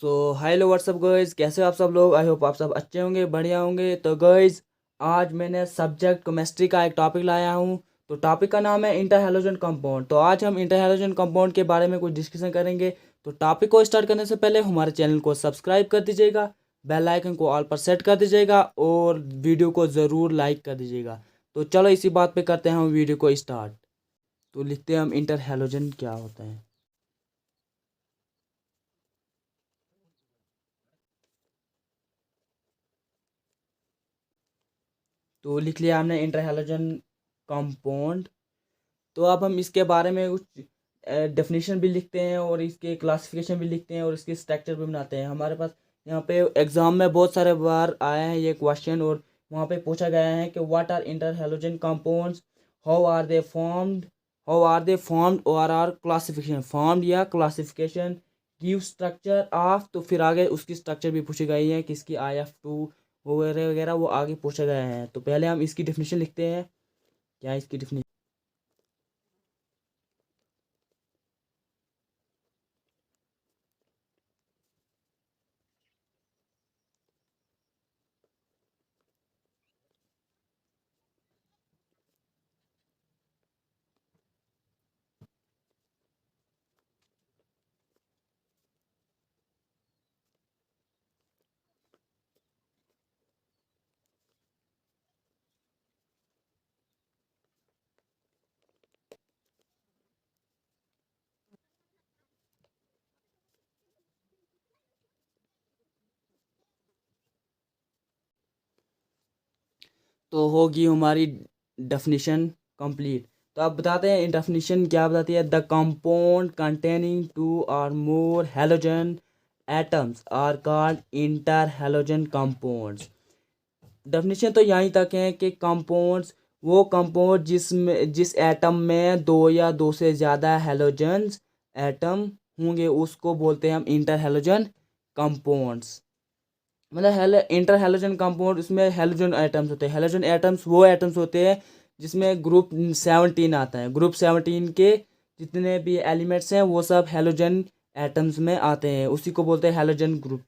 Hello what's up guys, कैसे हो आप सब लोग। आई होप आप सब अच्छे होंगे, बढ़िया होंगे। तो गाइज, आज मैंने सब्जेक्ट केमिस्ट्री का एक टॉपिक लाया हूँ। तो टॉपिक का नाम है इंटर हैलोजन कंपाउंड। तो आज हम इंटर हैलोजन कंपाउंड के बारे में कुछ डिस्कशन करेंगे। तो टॉपिक को स्टार्ट करने से पहले हमारे चैनल को सब्सक्राइब कर दीजिएगा, बेल आइकन को ऑल पर सेट कर दीजिएगा और वीडियो को ज़रूर लाइक कर दीजिएगा। तो चलो इसी बात पे करते हैं हम वीडियो को स्टार्ट। तो लिखते हैं हम इंटर हैलोजन क्या होता है। तो लिख लिया हमने इंटर हैलोजन कंपाउंड। तो अब हम इसके बारे में कुछ डेफिनेशन भी लिखते हैं और इसके क्लासिफिकेशन भी लिखते हैं और इसके स्ट्रक्चर भी बनाते हैं। हमारे पास यहाँ पे एग्जाम में बहुत सारे बार आया है ये क्वेश्चन, और वहाँ पे पूछा गया है कि what are inter halogen compounds, how are they formed, और आर क्लासिफिकेशन फॉर्म्ड या क्लासिफिकेशन, गिव स्ट्रक्चर ऑफ। तो फिर आगे उसकी स्ट्रक्चर भी पूछी गई है, किसकी IF2 वगैरह वगैरह वो आगे पूछा गया है। तो पहले हम इसकी डेफिनेशन लिखते हैं। क्या इसकी डेफिनेशन। तो होगी हमारी डेफिनेशन कंप्लीट। तो अब बताते हैं डेफिनेशन क्या बताती है। द कंपाउंड कंटेनिंग टू और more halogen atoms are called inter halogen compounds. Definition तो यहीं तक है कि कंपाउंड्स वो कंपाउंड जिसमें जिस एटम में दो या दो से ज़्यादा हैलोजन्स एटम होंगे उसको बोलते हैं हम इंटर हैलोजन कंपाउंड्स। मतलब इंटर हैलोजन कंपाउंड, उसमें हैलोजन एटम्स होते हैं। हैलोजन एटम्स वो एटम्स होते हैं जिसमें ग्रुप 17 आता है। ग्रुप 17 के जितने भी एलिमेंट्स हैं वो सब हैलोजन एटम्स में आते हैं, उसी को बोलते हैं हैलोजन ग्रुप।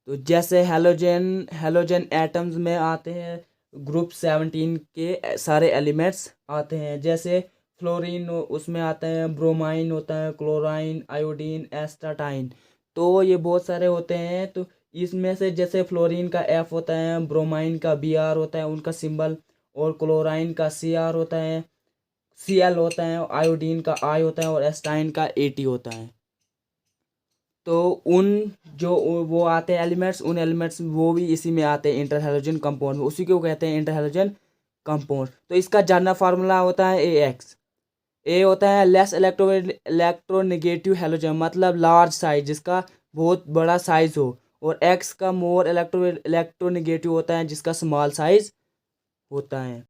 तो जैसे हैलोजन हैलोजन एटम्स में आते हैं ग्रुप 17 के सारे एलिमेंट्स आते हैं। जैसे फ्लोरीन उसमें आता है, ब्रोमाइन होता है, क्लोराइन, आयोडीन, एस्टाटाइन। तो ये बहुत सारे होते हैं। तो इसमें से जैसे फ्लोरीन का F होता है, ब्रोमाइन का Br होता है उनका सिंबल, और क्लोराइन का Cr होता है, Cl होता है, आयोडीन का I होता है और एस्टाइन का AT होता है। तो उन जो वो आते हैं एलिमेंट्स, उन एलिमेंट्स वो भी इसी में आते हैं इंटर हैलोजन कंपाउंड में, उसी को कहते हैं इंटर हैलोजन कंपाउंड। तो इसका जनरल फार्मूला होता है AX। ए होता है लेस इलेक्ट्रोनेगेटिव हैलोजन, मतलब लार्ज साइज, जिसका बहुत बड़ा साइज हो। और एक्स का मोर इलेक्ट्रोनेगेटिव होता है, जिसका स्मॉल साइज होता है।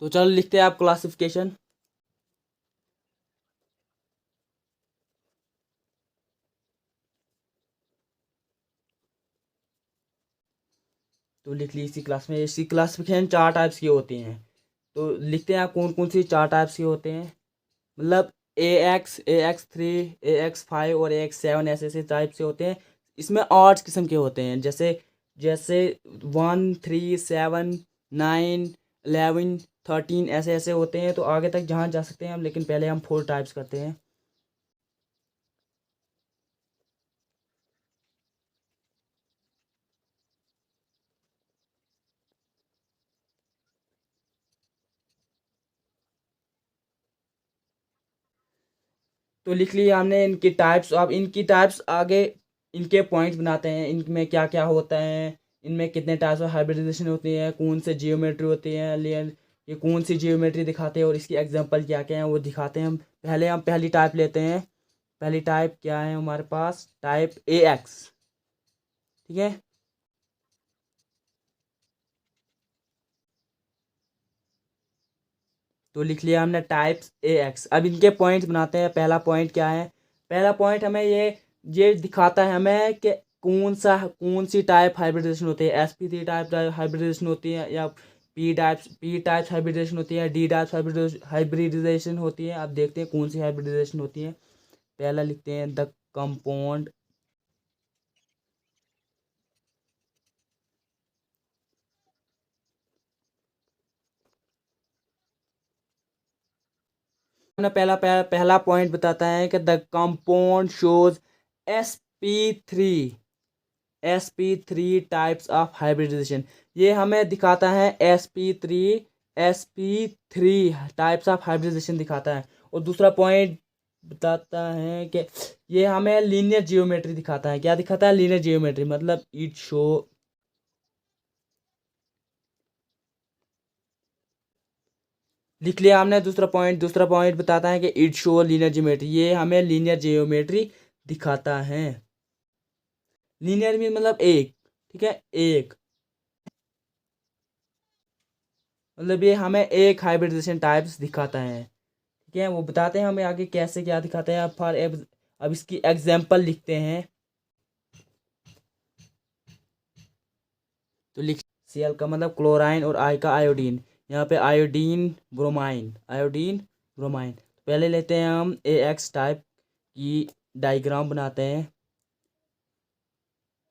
तो चलो लिखते हैं आप क्लासिफिकेशन। तो लिख ली इसी क्लास में। इसी क्लासिफिकेशन 4 टाइप्स की होती हैं। तो लिखते हैं आप कौन कौन सी 4 टाइप्स की होते हैं। मतलब AX, AX3, AX5 और AX7 ऐसे ऐसे टाइप से होते हैं। इसमें 8 किस्म के होते हैं। जैसे जैसे 1, 3, 7, 9, 11, 13 ऐसे ऐसे होते हैं। तो आगे तक जहाँ जा सकते हैं हम, लेकिन पहले हम 4 टाइप्स करते हैं। तो लिख लिया हमने इनकी टाइप्स। अब इनकी टाइप्स आगे इनके पॉइंट्स बनाते हैं, इनमें क्या क्या होता है, इनमें कितने टाइप्स ऑफ हाइब्रिडाइजेशन होती है, कौन से जियोमेट्री होती है, लेयर ये कौन सी जियोमेट्री दिखाते हैं और इसकी एग्जांपल क्या क्या है वो दिखाते हैं। हम पहली टाइप लेते हैं। पहली टाइप क्या है हमारे पास, टाइप AX। ठीक है। तो लिख लिया हमने टाइप्स AX। अब इनके पॉइंट्स बनाते हैं। पहला पॉइंट क्या है। पहला पॉइंट हमें ये दिखाता है हमें कि कौन सी टाइप हाइब्रिडाइजेशन होती है। sp3 टाइप हाइब्रिडाइजेशन होती है, या पी टाइप्स हाइब्रिडाइजेशन होती है, डी टाइप्स हाइब्रिडाइजेशन होती है। अब देखते हैं कौन सी हाइब्रिडाइजेशन होती है। पहला लिखते हैं द कंपाउंड पहला पॉइंट बताता है कि the compound shows sp3 sp3 types of hybridisation. ये हमें दिखाता है sp3 टाइप्स ऑफ हाइब्रिडाइजेशन दिखाता है। और दूसरा पॉइंट बताता है कि ये हमें लीनियर जियोमेट्री दिखाता है। क्या दिखाता है? लीनियर जियोमेट्री, मतलब इट शो लिख लिया हमने। दूसरा पॉइंट बताता है कि इट शो लीनियर जियोमेट्री, ये हमें लीनियर जियोमेट्री दिखाता है। लीनियर मीन मतलब एक, ठीक है, एक, मतलब ये हमें एक हाइब्रिडाइजेशन टाइप्स दिखाता है। ठीक है, वो बताते हैं हमें आगे कैसे क्या दिखाते हैं। अब इसकी एग्जांपल लिखते हैं। तो लिख Cl का मतलब क्लोराइन और I का आयोडीन। यहाँ पे आयोडीन ब्रोमाइन। पहले लेते हैं हम AX टाइप की डायग्राम बनाते हैं।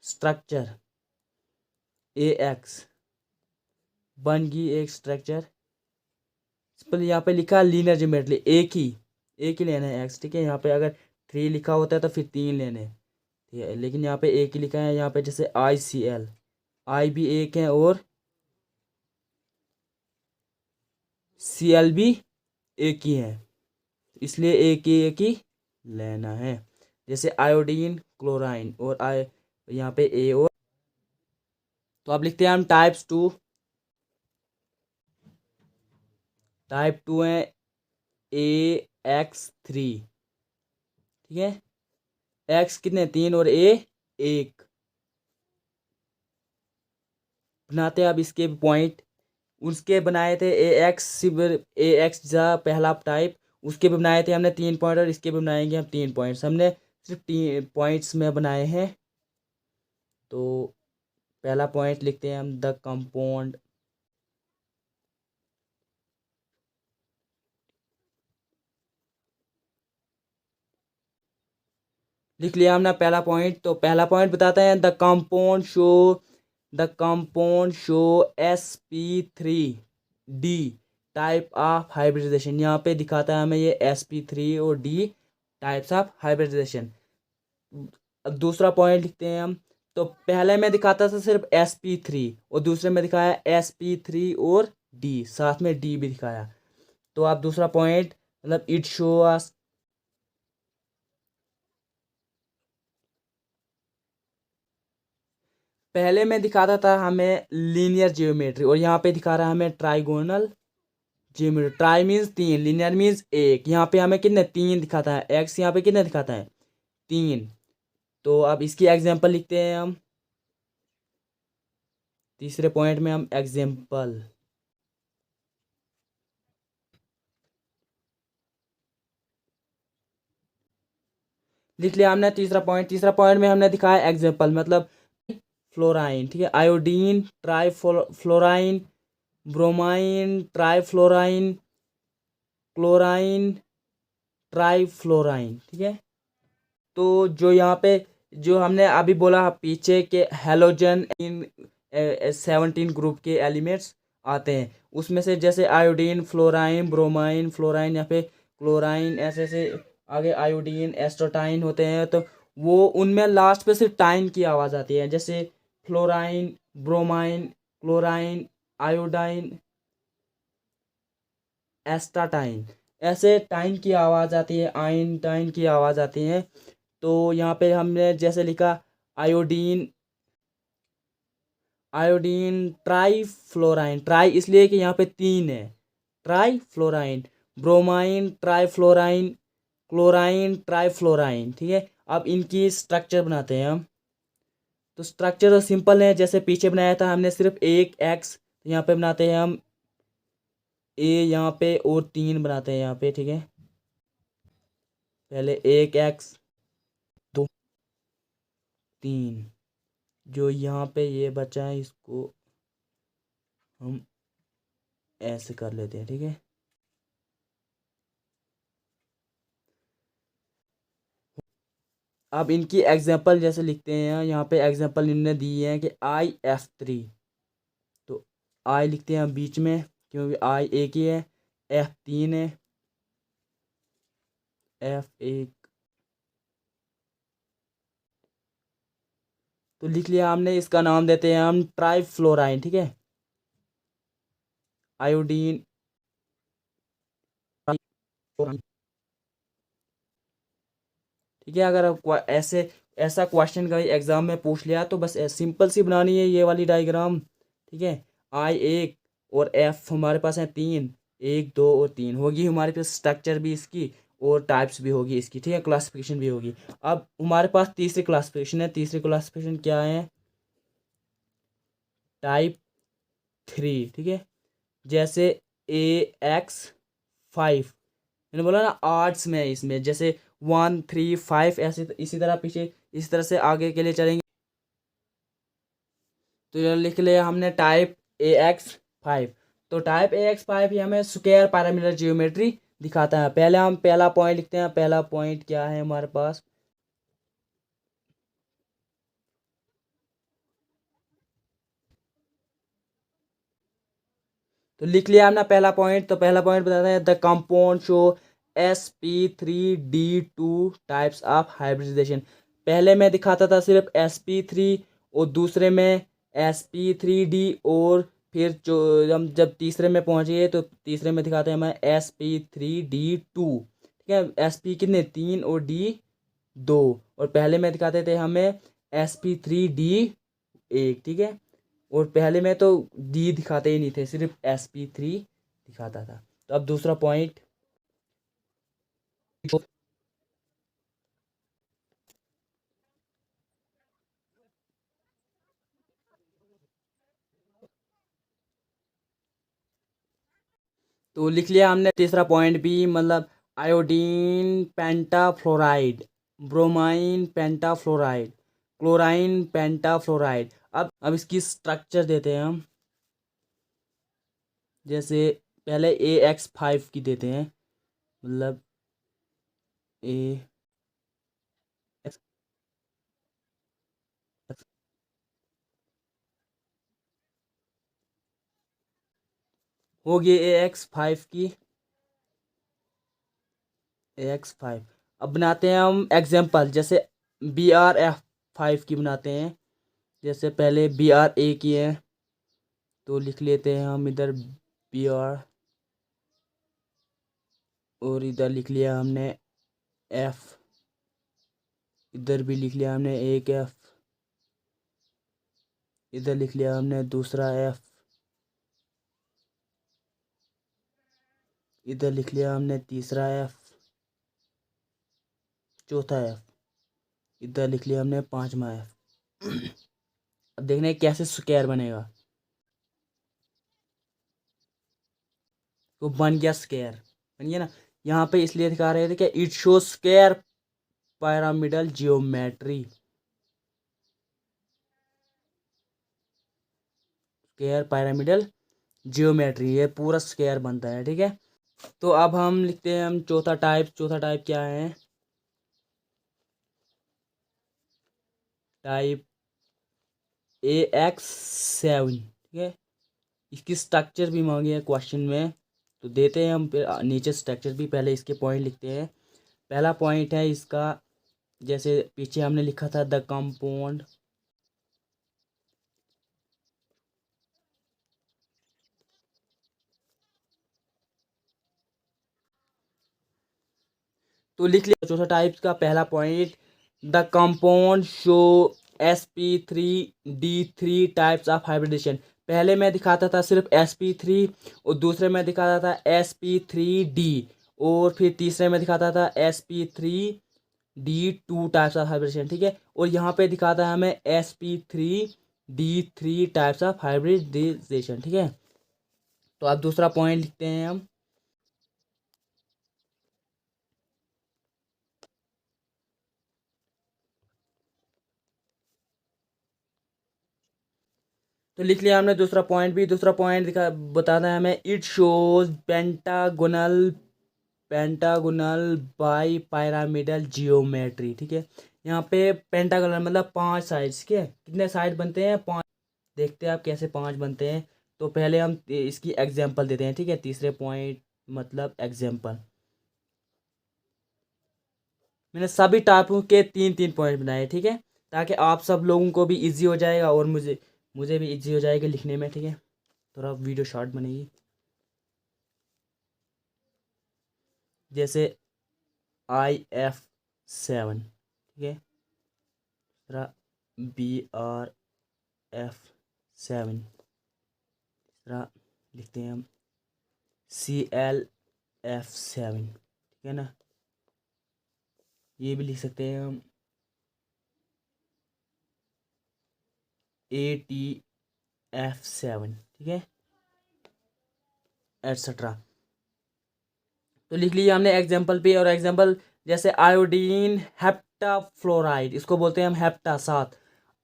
स्ट्रक्चर AX बन गई एक स्ट्रक्चर। सिंपल यहाँ पे लिखा लीनियर ज्योमेट्री, एक ही लेना है एक्स। ठीक है, यहाँ पे अगर 3 लिखा होता है तो फिर 3 लेने, ठीक है, लेकिन यहाँ पे एक ही लिखा है। यहाँ पे जैसे ICl, I भी एक है और Cl भी एक ही है, इसलिए एक ही लेना है। जैसे आयोडीन क्लोराइन और यहाँ पे A और। तो अब लिखते हैं हम टाइप टू है AX3। ठीक है, एक्स कितने? 3 और A 1। बनाते हैं अब इसके पॉइंट। उसके बनाए थे AX जा पहला टाइप, उसके भी बनाए थे हमने 3 पॉइंट, और इसके भी बनाएंगे हम 3 पॉइंट्स। हमने सिर्फ 3 पॉइंट्स में बनाए हैं। तो पहला पॉइंट लिखते हैं हम द कंपाउंड लिख लिया हमने पहला पॉइंट। तो पहला पॉइंट बताते हैं the compound show sp3d type of hybridisation. यहाँ पे दिखाता है हमें ये sp3 और d टाइप्स ऑफ हाइब्रिडाइजेशन। दूसरा पॉइंट लिखते हैं हम। तो पहले में दिखाता था सिर्फ sp3 और दूसरे में दिखाया sp3 और d, साथ में d भी दिखाया। तो आप दूसरा पॉइंट मतलब इट शो पहले में दिखाता था हमें लीनियर जियोमेट्री और यहाँ पे दिखा रहा है हमें trigonal geometry. Try means 3, linear means 1। यहाँ पे हमें कितने? 3 दिखाता है। एक्स यहाँ पे कितने दिखाता है? 3। तो अब इसकी एग्जांपल लिखते हैं हम। तीसरे पॉइंट में हम एग्जांपल लिख लिया हमने। तीसरा पॉइंट में हमने दिखाया एग्जांपल, मतलब फ्लोराइन। ठीक है, iodine try fluorine, bromine try fluorine, chlorine try fluorine. ठीक है, तो जो यहाँ पे जो हमने अभी बोला पीछे के हैलोजन इन 17 ग्रुप के एलिमेंट्स आते हैं, उसमें से जैसे आयोडीन फ्लोराइन ब्रोमाइन फ्लोराइन, यहाँ पे क्लोराइन, ऐसे ऐसे आगे आयोडीन एस्टोटाइन होते हैं। तो वो उनमें लास्ट पे सिर्फ टाइन की आवाज़ आती है। जैसे फ्लोराइन ब्रोमाइन क्लोराइन आयोडाइन एस्टाटाइन, ऐसे टाइन की आवाज़ आती है, आइन टाइन की आवाज़ आती है। तो यहाँ पे हमने जैसे लिखा iodine iodine try fluorine, try इसलिए कि यहाँ पे 3 है, try fluorine, bromine try fluorine, chlorine try fluorine. ठीक है, अब इनकी स्ट्रक्चर बनाते हैं हम। तो स्ट्रक्चर तो सिंपल है, जैसे पीछे बनाया था हमने सिर्फ एक एक्स, यहाँ पे बनाते हैं हम यहाँ पे और 3 बनाते हैं यहाँ पे। ठीक है, पहले एक एक्स, 2, 3। जो यहाँ पे ये बचा है इसको हम ऐसे कर लेते हैं। ठीक है, अब इनकी एग्जांपल जैसे लिखते हैं, यहाँ पे एग्जांपल इन्होंने दी है कि IF3, तो आई लिखते हैं बीच में क्योंकि आई एक ही है, F3 है, F1, तो लिख लिया हमने। इसका नाम देते हैं हम ट्राइफ्लोराइन, ठीक है, आयोडीन। ठीक है, अगर ऐसे ऐसा क्वेश्चन का एग्जाम में पूछ लिया तो बस सिंपल सी बनानी है ये वाली डायग्राम। ठीक है, आई एक और एफ हमारे पास है तीन, एक दो और तीन होगी हमारे पास, स्ट्रक्चर भी इसकी और टाइप्स भी होगी इसकी। ठीक है, क्लासिफिकेशन भी होगी। अब हमारे पास तीसरी क्लासिफिकेशन है। तीसरी क्लासिफिकेशन क्या है? टाइप 3। ठीक है, जैसे AX5, मैंने बोला ना आर्ट्स में है इसमें, जैसे 1 3 5 ऐसे इसी तरह पीछे इस तरह से आगे के लिए चलेंगे। तो ये लिख लिया हमने टाइप AX5। तो टाइप AX5 ही हमें स्क्वायर पैरामीटर जियोमेट्री दिखाता है। पहले हम पहला पॉइंट लिखते हैं। पहला पॉइंट क्या है हमारे पास? तो लिख लिया हमने पहला पॉइंट। तो पहला पॉइंट बताता है the compound show sp3d2 types of hybridisation. पहले में दिखाता था सिर्फ sp3 और दूसरे में sp3d, और फिर जो हम जब तीसरे में पहुंचे तो तीसरे में दिखाते हैं हमें sp3d2। ठीक है, sp कितने? 3 और d 2। और पहले में दिखाते थे हमें sp3d1। ठीक है, और पहले में तो डी दिखाते ही नहीं थे, सिर्फ sp3 दिखाता था। तो अब दूसरा पॉइंट। तो लिख लिया हमने तीसरा पॉइंट भी, मतलब आयोडीन पेंटाफ्लोराइड, ब्रोमाइन पेंटाफ्लोराइड, क्लोराइन पेंटाफ्लोराइड। अब इसकी स्ट्रक्चर देते हैं हम। जैसे पहले AX5 की देते हैं, मतलब ए हो गई AX5 की, AX5। अब बनाते हैं हम एग्जाम्पल, जैसे BRF5 की बनाते हैं। जैसे पहले BRA की है, तो लिख लेते हैं हम इधर BR, और इधर लिख लिया हमने F, इधर भी लिख लिया हमने एक F, इधर लिख लिया हमने दूसरा F, इधर लिख लिया हमने तीसरा F, चौथा F, इधर लिख लिया हमने पांचवा F। अब देखने कैसे स्क्वायर बनेगा। तो बन गया स्क्वायर, बन गया ना। यहाँ पे इसलिए दिखा रहे थे कि it show square pyramidal geometry. Square pyramidal geometry, ये पूरा स्क्वायर बनता है। ठीक है, तो अब हम लिखते हैं हम चौथा टाइप। चौथा टाइप क्या है? Type AX7। ठीक है, इसकी स्ट्रक्चर भी मांगी है क्वेश्चन में, तो देते हैं हम। फिर नीचे स्ट्रक्चर भी, पहले इसके पॉइंट लिखते हैं। पहला पॉइंट है इसका, जैसे पीछे हमने लिखा था द कंपाउंड। तो लिख लिया चौथा टाइप का पहला point, the compound show sp3d3 types of hybridisation. पहले में दिखाता था सिर्फ sp3, और दूसरे में दिखाता था sp3d, और फिर तीसरे में दिखाता था sp3d2 टाइप्स ऑफ हाइब्रिडेशन। ठीक है, और यहाँ पे दिखाता है हमें sp3d3 टाइप्स ऑफ हाइब्रिडाइजेशन। ठीक है, तो अब दूसरा पॉइंट लिखते हैं हम। तो लिख लिया हमने दूसरा पॉइंट भी। दूसरा पॉइंट दिखा बताना है हमें, it shows pentagonal pentagonal bi pyramidal geometry. ठीक है, यहाँ पे पेंटागोनल मतलब 5 साइड्स के कितने साइड बनते हैं, 5। देखते हैं आप कैसे 5 बनते हैं। तो पहले हम इसकी एग्जांपल देते हैं। ठीक है, तीसरे पॉइंट मतलब एग्जांपल। मैंने सभी टाइपों के 3-3 पॉइंट बनाए। ठीक है, ताकि आप सब लोगों को भी इजी हो जाएगा और मुझे भी इजी हो जाएगा लिखने में। ठीक है, थोड़ा वीडियो शॉर्ट बनेगी। जैसे IF7। ठीक है, दूसरा BRF7। तीसरा लिखते हैं हम CLF7। ठीक है ना, ये भी लिख सकते हैं हम ATF7। ठीक है, एट्सट्रा। तो लिख लिया हमने एग्जाम्पल पे। और एग्जाम्पल जैसे आयोडीन हेप्टाफ्लोराइड, इसको बोलते हैं हम hepta 7।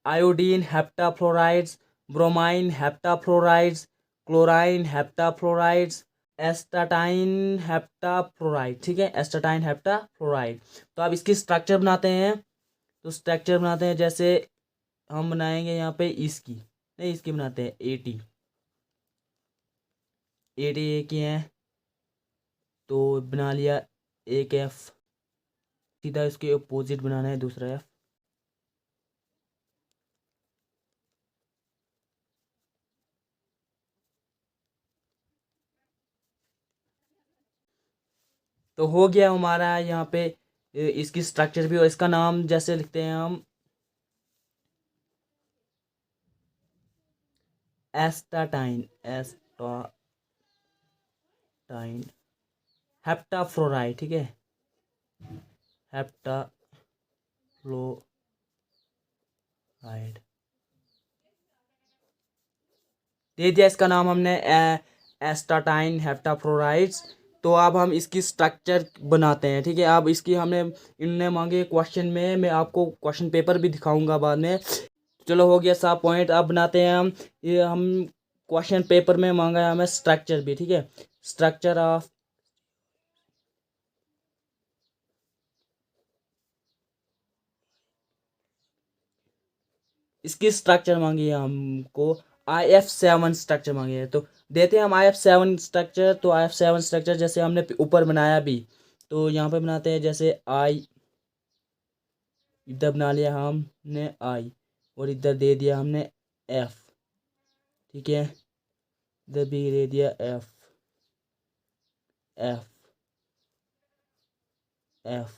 Iodine heptafluorides, bromine heptafluorides, chlorine heptafluorides, astatine heptafluoride. ठीक है, एस्टाटाइन हेप्टाफ्लोराइड। तो अब इसकी स्ट्रक्चर बनाते हैं। तो स्ट्रक्चर बनाते हैं जैसे हम बनाएंगे यहाँ पे इसकी, नहीं इसकी बनाते हैं AT की है। तो बना लिया एक F, सीधा इसके अपोजिट बनाना है दूसरा F। तो हो गया हमारा यहाँ पे इसकी स्ट्रक्चर भी। और इसका नाम जैसे लिखते हैं हम एस्टाटाइन हेप्टाफ्लोराइड। ठीक है, हेप्टाफ्लोराइड दे दिया इसका नाम हमने एस्टाटाइन हेप्टाफ्लोराइड्स। तो अब हम इसकी स्ट्रक्चर बनाते हैं। ठीक है, अब इसकी हमने इनने मांगे क्वेश्चन में, मैं आपको क्वेश्चन पेपर भी दिखाऊंगा बाद में। चलो हो गया 7 पॉइंट। अब बनाते हैं हम ये हम क्वेश्चन पेपर में मांगा है हमें स्ट्रक्चर भी। ठीक है, स्ट्रक्चर ऑफ इसकी स्ट्रक्चर मांगी है हमको। IF7 स्ट्रक्चर मांगी है। तो देते हैं हम IF7 स्ट्रक्चर। तो IF7 स्ट्रक्चर जैसे हमने ऊपर बनाया भी, तो यहाँ पे बनाते हैं जैसे इधर बना लिया हमने I, और इधर दे दिया हमने F। ठीक है, इधर भी दे दिया F F F।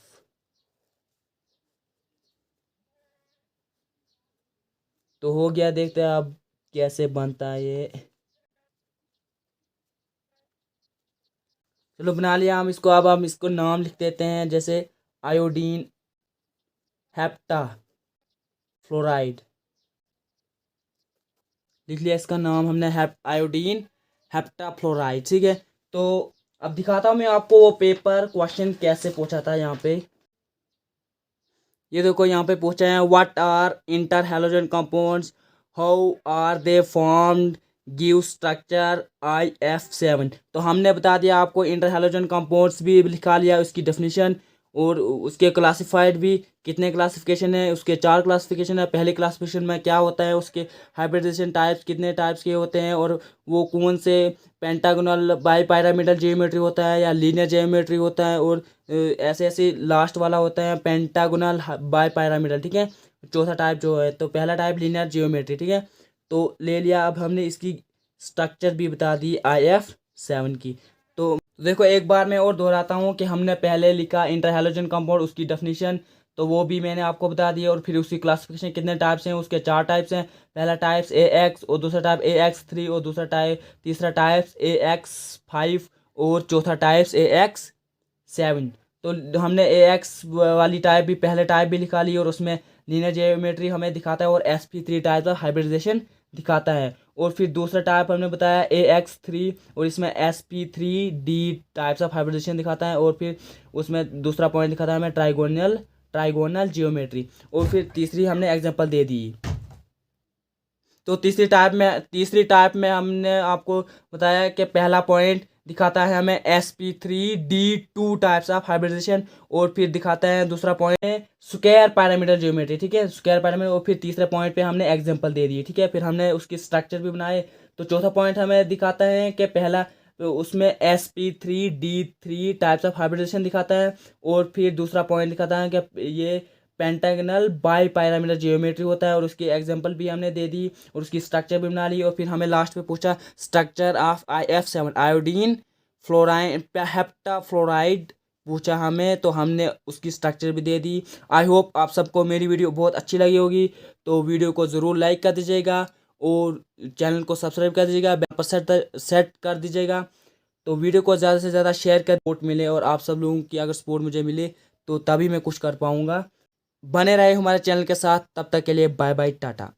तो हो गया, देखते हैं अब कैसे बनता है ये। चलो बना लिया हम इसको। अब हम इसको नाम लिख देते हैं जैसे आयोडीन हेप्टा फ्लोराइड। लिख लिया इसका नाम हमने आयोडीन हेप्टाफ्लोराइड। ठीक है, तो अब दिखाता हूँ मैं आपको वो पेपर क्वेश्चन कैसे पूछा था यहाँ पे। ये देखो यहाँ पे पूछा है what are inter halogen compounds, how are they formed, give structure IF7। तो हमने बता दिया आपको इंटर हैलोजन कंपाउंड्स भी लिखा लिया, उसकी डेफिनेशन और उसके क्लासिफाइड भी कितने क्लासिफिकेशन है, उसके 4 क्लासिफिकेशन है। पहले क्लासिफिकेशन में क्या होता है, उसके हाइब्रिडाइजेशन टाइप्स कितने टाइप्स के होते हैं, और वो कौन से पेंटागोनल बाई पिरामिडल जियोमेट्री होता है या लीनियर जियोमेट्री होता है, और ऐसे ऐसे लास्ट वाला होता है पेंटागोनल बाई पिरामिडल। ठीक है, चौथा टाइप जो है, तो पहला टाइप लीनियर जियोमेट्री। ठीक है, तो ले लिया। अब हमने इसकी स्ट्रक्चर भी बता दी IF7 की। तो देखो एक बार मैं और दोहराता हूँ कि हमने पहले लिखा इंटर हैलोजन कंपाउंड, उसकी डेफिनेशन तो वो भी मैंने आपको बता दिया, और फिर उसकी क्लासिफिकेशन कितने टाइप्स हैं, उसके 4 टाइप्स हैं। पहला टाइप्स AX, और दूसरा टाइप AX3, और तीसरा टाइप्स AX5, और चौथा टाइप्स AX7। तो हमने AX वाली टाइप भी, पहले टाइप भी लिखा ली, और उसमें लीनियर जियोमेट्री हमें दिखाता है, और SP3 टाइप ऑफ हाइब्रिडाइजेशन दिखाता है। और फिर दूसरा टाइप हमने बताया AX3, और इसमें SP3D टाइप्स ऑफ हाइब्रिडाइजेशन दिखाता है। और फिर उसमें दूसरा पॉइंट दिखाता है हमें ट्राइगोनल जियोमेट्री। और फिर तीसरी हमने एग्जांपल दे दी। तो तीसरी टाइप में हमने आपको बताया कि पहला पॉइंट दिखाता है हमें sp3d2 टाइप्स ऑफ हाइब्रिडाइजेशन। और फिर दिखाता है दूसरा पॉइंट स्क्वायर पैरामीटर ज्योमेट्री, ठीक है, स्क्वायर पैरामीटर। और फिर तीसरे पॉइंट पे हमने एग्जांपल दे दिए, ठीक है। फिर हमने उसकी स्ट्रक्चर भी बनाए। तो चौथा पॉइंट हमें दिखाता है कि पहला तो उसमें sp3d3 टाइप्स ऑफ हाइब्रिडाइजेशन दिखाता है। और फिर दूसरा पॉइंट दिखाता है कि ये पेंटागनल बाई पैरामीटर जियोमेट्री होता है, और उसकी एग्जांपल भी हमने दे दी और उसकी स्ट्रक्चर भी बना ली। और फिर हमें लास्ट में पूछा structure of IF7 iodine fluoride hepta fluoride पूछा हमें, तो हमने उसकी स्ट्रक्चर भी दे दी। आई होप आप सबको मेरी वीडियो बहुत अच्छी लगी होगी। तो वीडियो को ज़रूर लाइक कर दीजिएगा और चैनल को सब्सक्राइब कर दीजिएगा, बेल पर सेट कर दीजिएगा। तो वीडियो को ज़्यादा से ज़्यादा शेयर कर, सपोर्ट मिले, और आप सब लोगों की अगर सपोर्ट मुझे मिले तो तभी मैं कुछ कर पाऊँगा। बने रहे हमारे चैनल के साथ, तब तक के लिए बाय बाय टाटा।